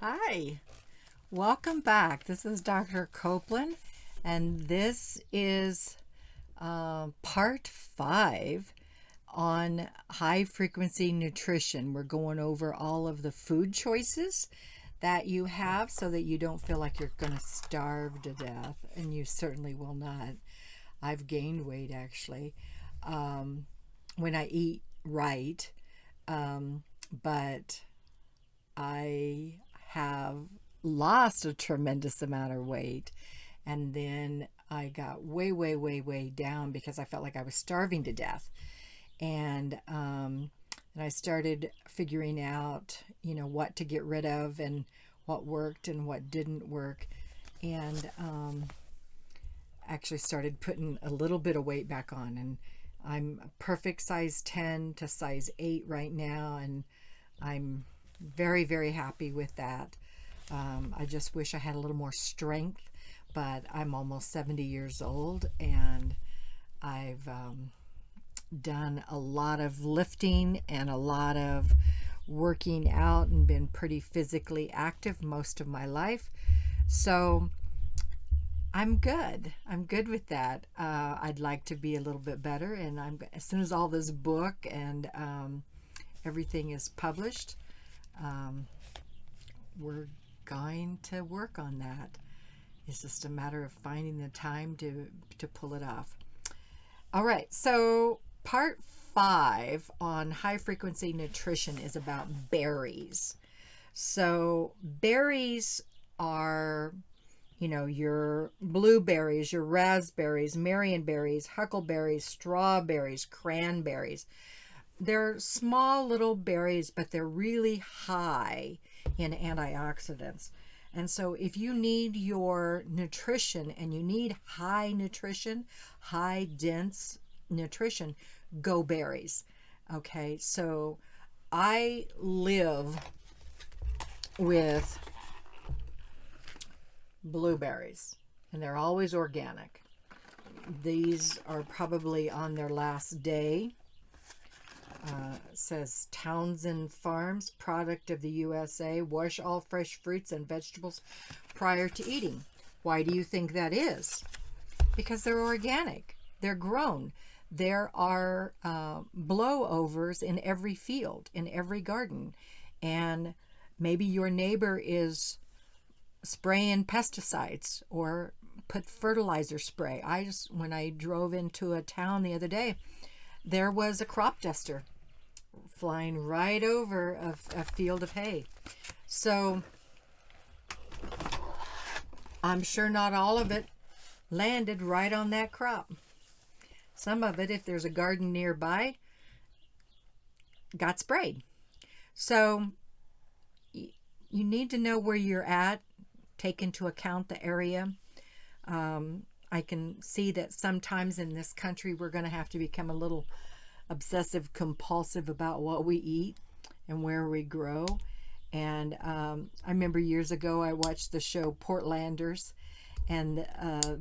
Hi, welcome back. This is Dr. Copeland, and this is part 5 on high frequency nutrition. We're going over all of the food choices that you have so that you don't feel like you're going to starve to death, and you certainly will not. I've gained weight actually when I eat right, but I have lost a tremendous amount of weight, and then I got way, way, way, way down because I felt like I was starving to death. And I started figuring out, what to get rid of and what worked and what didn't work. And actually started putting a little bit of weight back on. And I'm a perfect size 10 to size 8 right now. And I'm very, very happy with that. I just wish I had a little more strength, but I'm almost 70 years old, and I've done a lot of lifting and a lot of working out and been pretty physically active most of my life. So I'm good. I'm good with that. I'd like to be a little bit better, and as soon as all this book and everything is published, we're going to work on that. It's just a matter of finding the time to pull it off. All right, so part 5 on high frequency nutrition is about berries. So berries are, your blueberries, your raspberries, marionberries, huckleberries, strawberries, cranberries. They're small little berries, but they're really high in antioxidants. And so if you need your nutrition and you need high nutrition, high dense nutrition, go berries. Okay, so I live with blueberries, and they're always organic. These are probably on their last day. It says Townsend Farms, product of the USA. Wash all fresh fruits and vegetables prior to eating. Why do you think that is? Because they're organic. They're grown. There are blowovers in every field, in every garden. And maybe your neighbor is spraying pesticides or put fertilizer spray. When I drove into a town the other day, there was a crop duster flying right over a field of hay. So I'm sure not all of it landed right on that crop. Some of it, if there's a garden nearby, got sprayed. So you need to know where you're at, take into account the area. I can see that sometimes in this country we're going to have to become a little obsessive compulsive about what we eat and where we grow. And I remember years ago I watched the show Portlanders, and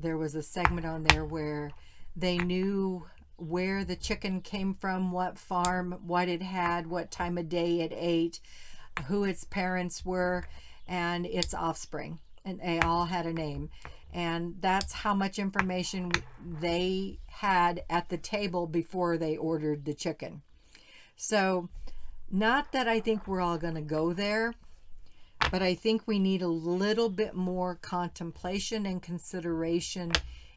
there was a segment on there where they knew where the chicken came from, what farm, what it had, what time of day it ate, who its parents were, and its offspring, and they all had a name. And that's how much information they had at the table before they ordered the chicken. So, not that I think we're all going to go there, but I think we need a little bit more contemplation and consideration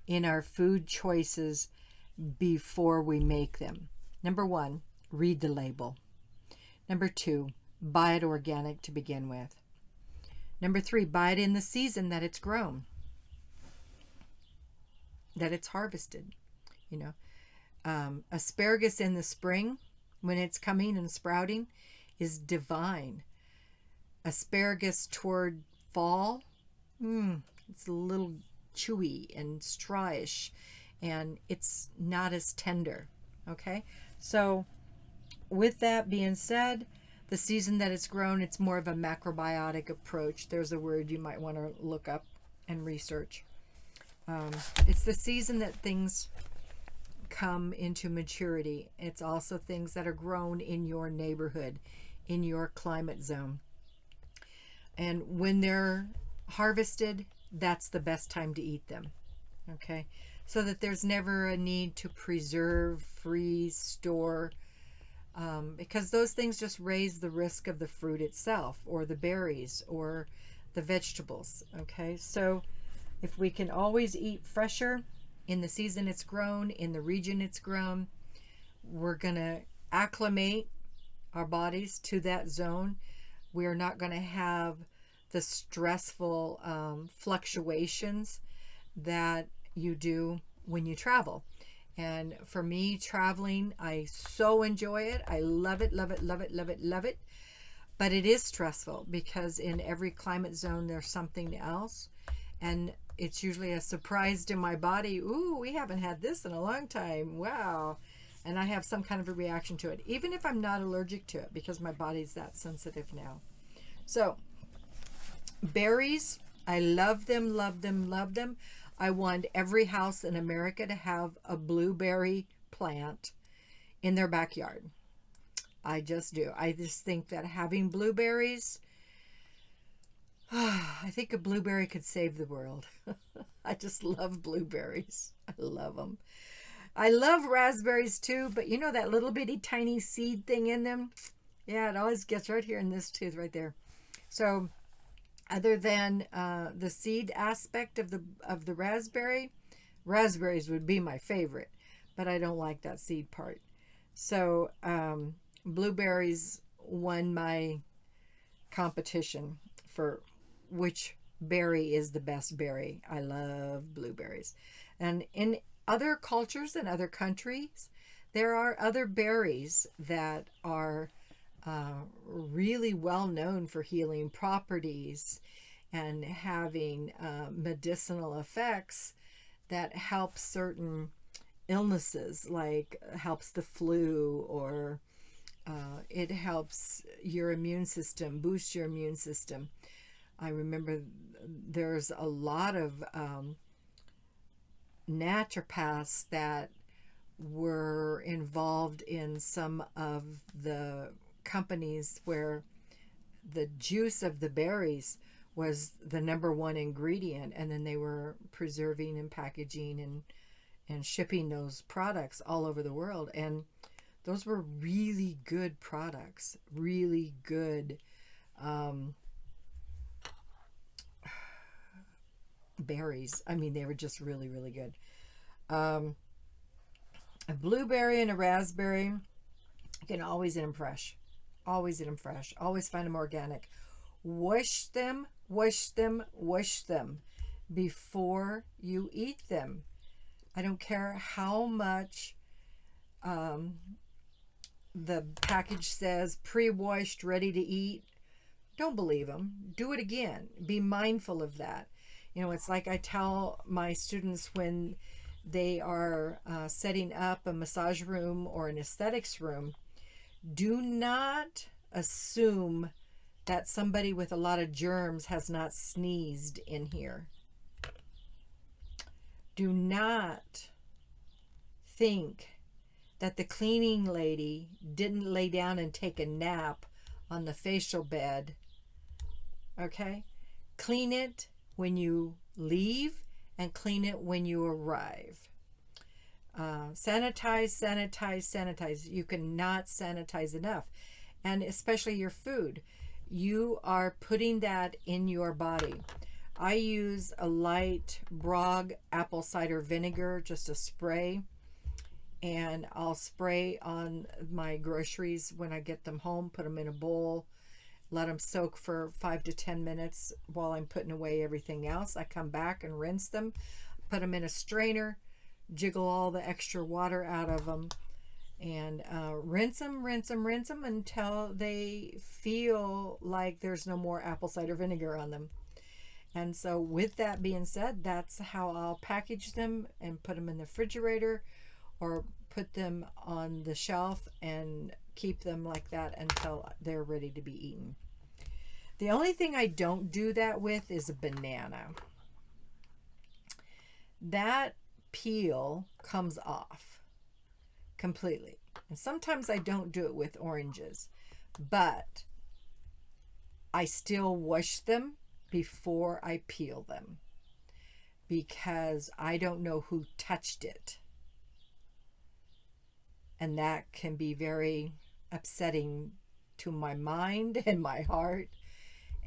in our food choices before we make them. Number 1, read the label. Number 2, buy it organic to begin with. Number 3, buy it in the season that it's grown, that it's harvested. Asparagus in the spring when it's coming and sprouting is divine. Asparagus toward fall, it's a little chewy and strawish, and it's not as tender. Okay, so with that being said, the season that it's grown, it's more of a macrobiotic approach. There's a word you might want to look up and research. It's the season that things come into maturity. It's also things that are grown in your neighborhood, in your climate zone. And when they're harvested, that's the best time to eat them. Okay? So that there's never a need to preserve, freeze, store, because those things just raise the risk of the fruit itself or the berries or the vegetables. Okay? So if we can always eat fresher in the season it's grown, in the region it's grown, we're going to acclimate our bodies to that zone. We're not going to have the stressful fluctuations that you do when you travel. And for me, traveling, I so enjoy it. I love it, love it, love it, love it, love it. But it is stressful because in every climate zone, there's something else. And it's usually a surprise to my body. Ooh, we haven't had this in a long time. Wow. And I have some kind of a reaction to it, even if I'm not allergic to it, because my body's that sensitive now. So, berries, I love them, love them, love them. I want every house in America to have a blueberry plant in their backyard. I just do. I just think that having blueberries, I think a blueberry could save the world. I just love blueberries. I love them. I love raspberries too, but you know that little bitty tiny seed thing in them? Yeah, it always gets right here in this tooth right there. So other than the seed aspect of the raspberry, raspberries would be my favorite, but I don't like that seed part. So blueberries won my competition for which berry is the best berry. I love blueberries. And in other cultures and other countries, there are other berries that are really well known for healing properties and having medicinal effects that help certain illnesses, like helps the flu, or it helps your immune system, boost your immune system. I remember there's a lot of naturopaths that were involved in some of the companies where the juice of the berries was the number one ingredient, and then they were preserving and packaging and shipping those products all over the world. And those were really good products, really good berries. I mean, they were just really, really good. A blueberry and a raspberry, you can always eat them fresh. Always eat them fresh. Always find them organic. Wash them, wash them, wash them before you eat them. I don't care how much the package says pre-washed, ready to eat. Don't believe them. Do it again. Be mindful of that. You know, it's like I tell my students when they are setting up a massage room or an aesthetics room, do not assume that somebody with a lot of germs has not sneezed in here. Do not think that the cleaning lady didn't lay down and take a nap on the facial bed. Okay? Clean it when you leave and clean it when you arrive. Sanitize, sanitize, sanitize. You cannot sanitize enough. And especially your food. You are putting that in your body. I use a light Brog apple cider vinegar, just a spray. And I'll spray on my groceries when I get them home, put them in a bowl, let them soak for 5 to 10 minutes while I'm putting away everything else. I come back and rinse them, put them in a strainer, jiggle all the extra water out of them, and rinse them, rinse them, rinse them until they feel like there's no more apple cider vinegar on them. And so with that being said, that's how I'll package them and put them in the refrigerator or put them on the shelf and keep them like that until they're ready to be eaten. The only thing I don't do that with is a banana. That peel comes off completely. And sometimes I don't do it with oranges, but I still wash them before I peel them because I don't know who touched it. And that can be very upsetting to my mind and my heart.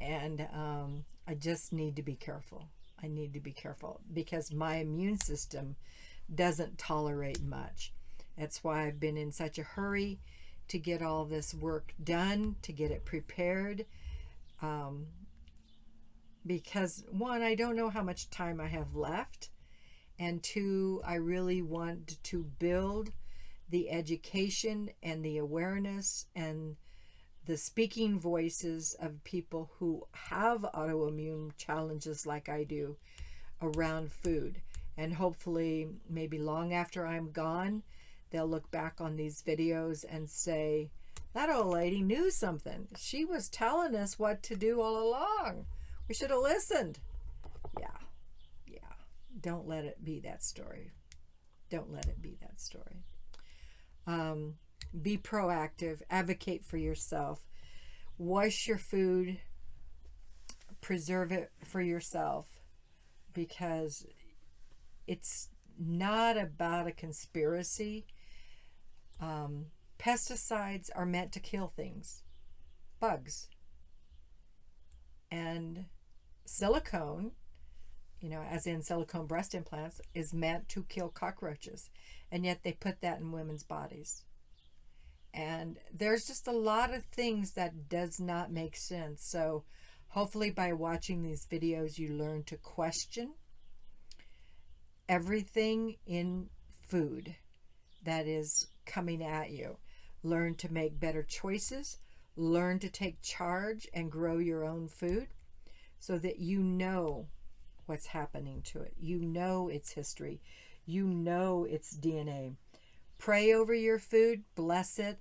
And I just need to be careful. I need to be careful because my immune system doesn't tolerate much. That's why I've been in such a hurry to get all this work done, to get it prepared. Because one, I don't know how much time I have left. And two, I really want to build the education and the awareness and the speaking voices of people who have autoimmune challenges like I do around food. And hopefully, maybe long after I'm gone, they'll look back on these videos and say, that old lady knew something. She was telling us what to do all along. We should have listened. Yeah. Don't let it be that story. Don't let it be that story. Be proactive. Advocate for yourself. Wash your food. Preserve it for yourself, because it's not about a conspiracy. Pesticides are meant to kill things, bugs. And silicone, as in silicone breast implants, is meant to kill cockroaches. And yet they put that in women's bodies. And there's just a lot of things that does not make sense. So hopefully by watching these videos, you learn to question everything in food that is coming at you. Learn to make better choices. Learn to take charge and grow your own food so that you know what's happening to it. You know its history. You know its DNA. Pray over your food. Bless it.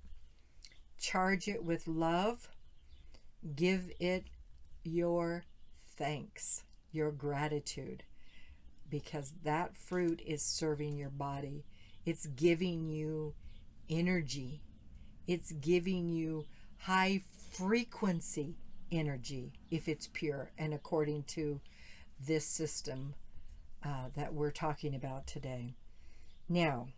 Charge it with love. Give it your thanks, your gratitude, because that fruit is serving your body. It's giving you energy. It's giving you high frequency energy if it's pure and according to this system that we're talking about today. Now,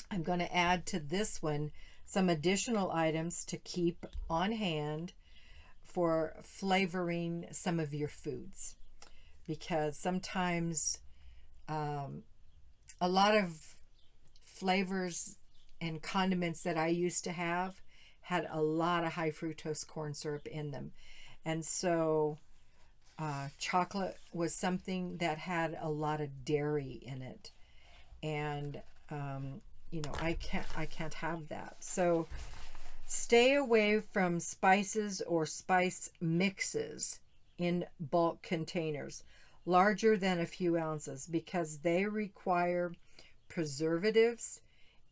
I'm going to add to this one some additional items to keep on hand for flavoring some of your foods, because sometimes a lot of flavors and condiments that I used to have had a lot of high fructose corn syrup in them. And so chocolate was something that had a lot of dairy in it. And I can't have that. So stay away from spices or spice mixes in bulk containers larger than a few ounces, because they require preservatives,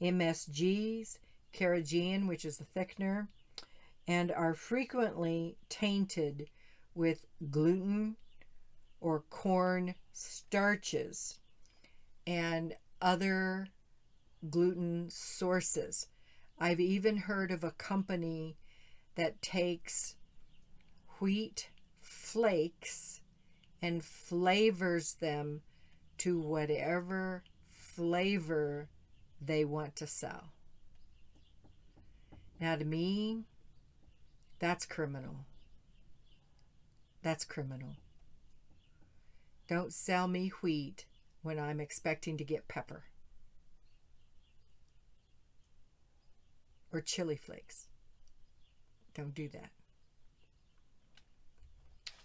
MSGs, carrageenan, which is a thickener, and are frequently tainted with gluten or corn starches and other gluten sources. I've even heard of a company that takes wheat flakes and flavors them to whatever flavor they want to sell. Now, to me, that's criminal. That's criminal. Don't sell me wheat when I'm expecting to get pepper or chili flakes. Don't do that.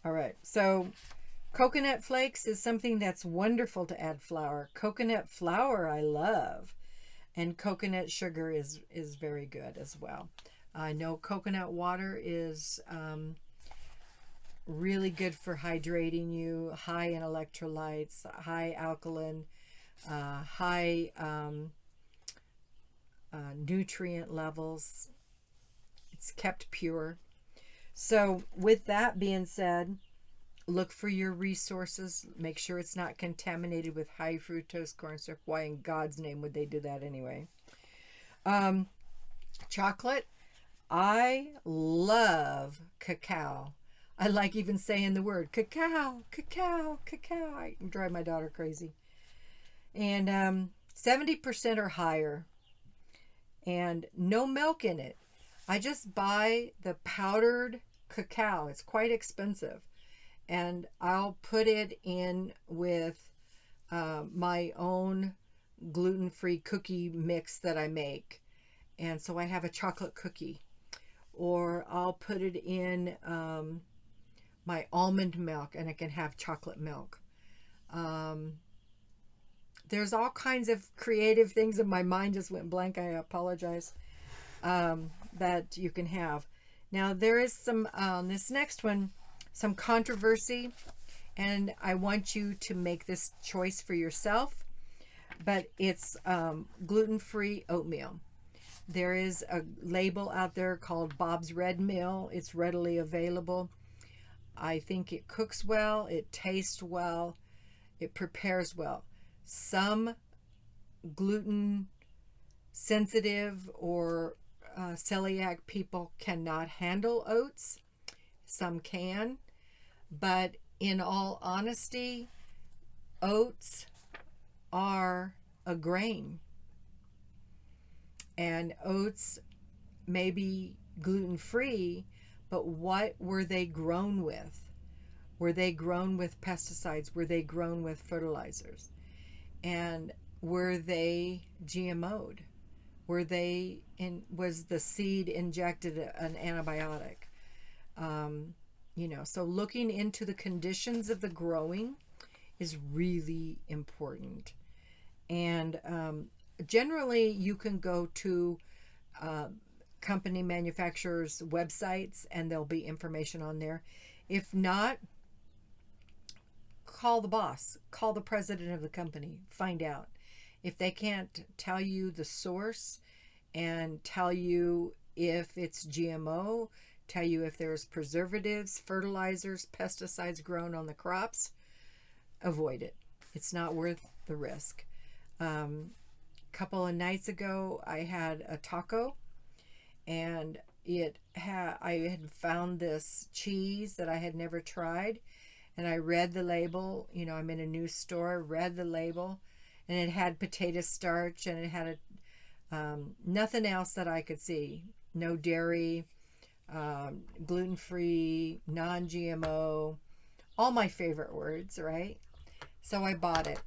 All right, so coconut flakes is something that's wonderful to add flour. Coconut flour I love, and coconut sugar is very good as well. I know coconut water is really good for hydrating you, high in electrolytes, high alkaline, high nutrient levels. It's kept pure. So with that being said, look for your resources. Make sure it's not contaminated with high fructose corn syrup. Why in God's name would they do that anyway? Chocolate. I love cacao. I like even saying the word cacao, cacao, cacao. I drive my daughter crazy. And 70% or higher, and no milk in it. I just buy the powdered cacao. It's quite expensive. And I'll put it in with my own gluten-free cookie mix that I make. And so I have a chocolate cookie. Or I'll put it in my almond milk, and I can have chocolate milk. There's all kinds of creative things, and my mind just went blank. I apologize. That you can have. Now there is some this next one, some controversy, and I want you to make this choice for yourself. But it's gluten-free oatmeal. There is a label out there called Bob's Red Mill. It's readily available. I think it cooks well, it tastes well, it prepares well. Some gluten sensitive or celiac people cannot handle oats. Some can. But in all honesty, oats are a grain. And oats may be gluten-free, but what were they grown with? Were they grown with pesticides? Were they grown with fertilizers? And were they GMO'd? Was the seed injected an antibiotic? So looking into the conditions of the growing is really important. And generally, you can go to company manufacturers' websites, and there'll be information on there. If not, call the boss, call the president of the company, find out. If they can't tell you the source and tell you if it's GMO, tell you if there's preservatives, fertilizers, pesticides grown on the crops, avoid it. It's not worth the risk. Couple of nights ago, I had a taco, and I had found this cheese that I had never tried, and I read the label. I'm in a new store, read the label, and it had potato starch, and it had nothing else that I could see. No dairy, gluten-free, non-GMO, all my favorite words, right? So I bought it.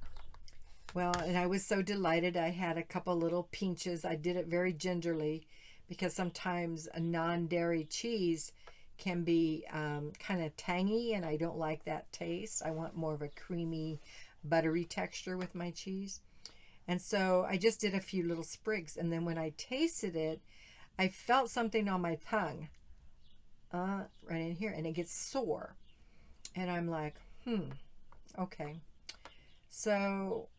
Well, and I was so delighted. I had a couple little pinches. I did it very gingerly because sometimes a non-dairy cheese can be kind of tangy, and I don't like that taste. I want more of a creamy, buttery texture with my cheese. And so I just did a few little sprigs, and then when I tasted it, I felt something on my tongue, right in here, and it gets sore. And I'm like, okay. So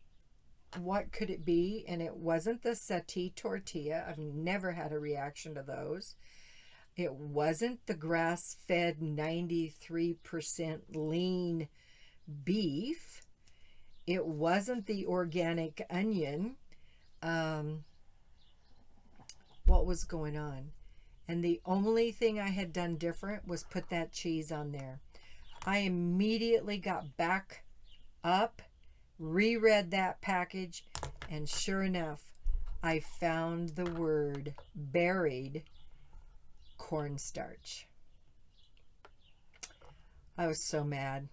what could it be? And it wasn't the sati tortilla. I've never had a reaction to those. It wasn't the grass-fed 93% lean beef. It wasn't the organic onion. What was going on? And the only thing I had done different was put that cheese on there. I immediately got back up, reread that package, and sure enough, I found the word buried cornstarch. I was so mad.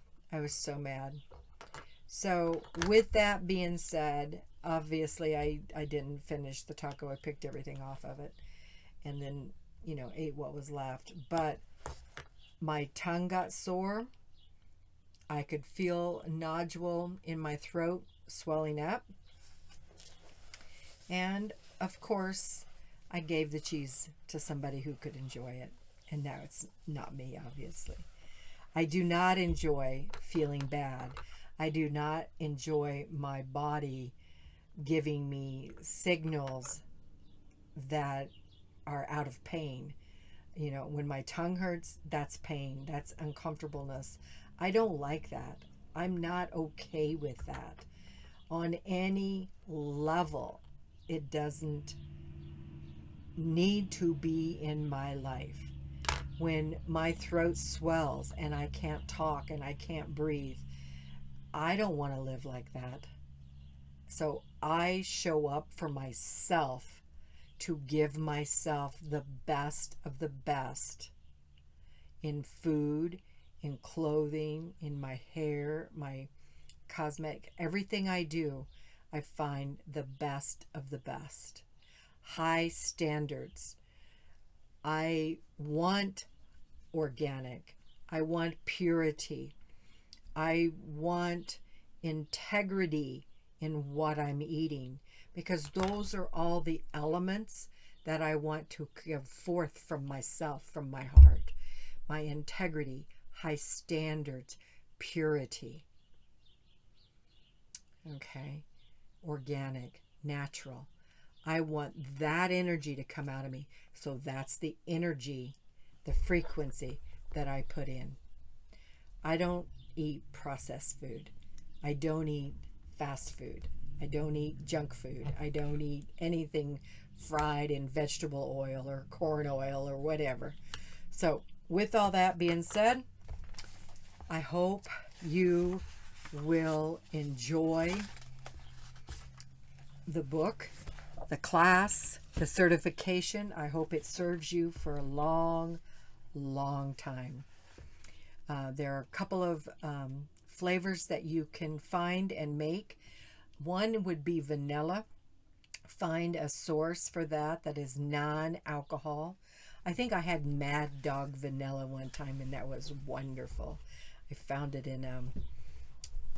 So with that being said, obviously I didn't finish the taco. I picked everything off of it and then, ate what was left. But my tongue got sore. I could feel a nodule in my throat swelling up. And of course, I gave the cheese to somebody who could enjoy it. And now it's not me, obviously. I do not enjoy feeling bad. I do not enjoy my body giving me signals that are out of pain. When my tongue hurts, that's pain. That's uncomfortableness. I don't like that. I'm not okay with that. On any level, it doesn't need to be in my life. when my throat swells and I can't talk and I can't breathe. I don't want to live like that. So I show up for myself to give myself the best of the best in food, in clothing, in my hair, my cosmetic, everything I do. I find the best of the best. High standards. I want organic. I want purity. I want integrity in what I'm eating, because those are all the elements that I want to give forth from myself, from my heart. My integrity, high standards, purity. Okay, organic, natural. I want that energy to come out of me. So that's the energy, the frequency that I put in. I don't eat processed food. I don't eat fast food. I don't eat junk food. I don't eat anything fried in vegetable oil or corn oil or whatever. So, with all that being said, I hope you will enjoy the book, the class, the certification. I hope it serves you for a long, long time. There are a couple of flavors that you can find and make. One would be vanilla. Find a source for that is non-alcohol. I think I had Mad Dog vanilla one time, and that was wonderful. I found it in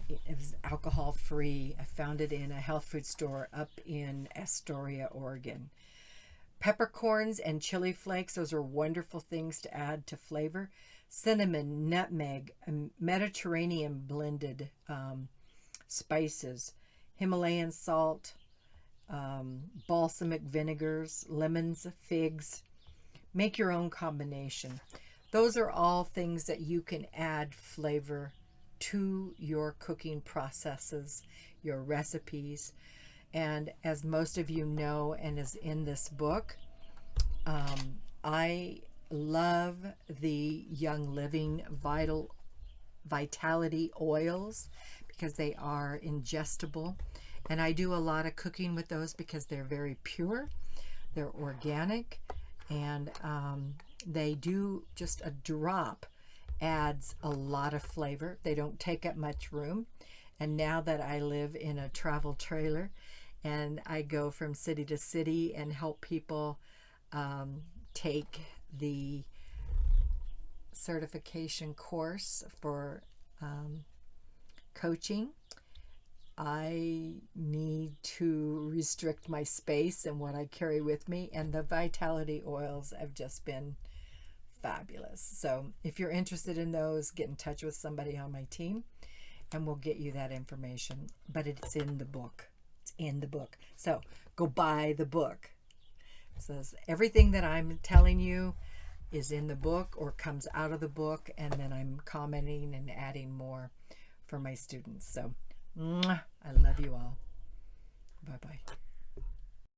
it was alcohol free. I found it in a health food store up in Astoria, Oregon. Peppercorns and chili flakes, those are wonderful things to add to flavor. Cinnamon, nutmeg, Mediterranean blended spices, Himalayan salt, balsamic vinegars, lemons, figs. Make your own combination. Those are all things that you can add flavor to your cooking processes, your recipes. And as most of you know, and is in this book, I love the Young Living Vitality oils because they are ingestible. And I do a lot of cooking with those because they're very pure, they're organic, and they do just a drop adds a lot of flavor. They don't take up much room. And now that I live in a travel trailer and I go from city to city and help people take the certification course for coaching, I need to restrict my space and what I carry with me, and the vitality oils have just been fabulous. So if you're interested in those, get in touch with somebody on my team and we'll get you that information. But it's in the book. It's in the book. So go buy the book. So everything that I'm telling you is in the book or comes out of the book, and then I'm commenting and adding more for my students. So I love you all. Bye-bye.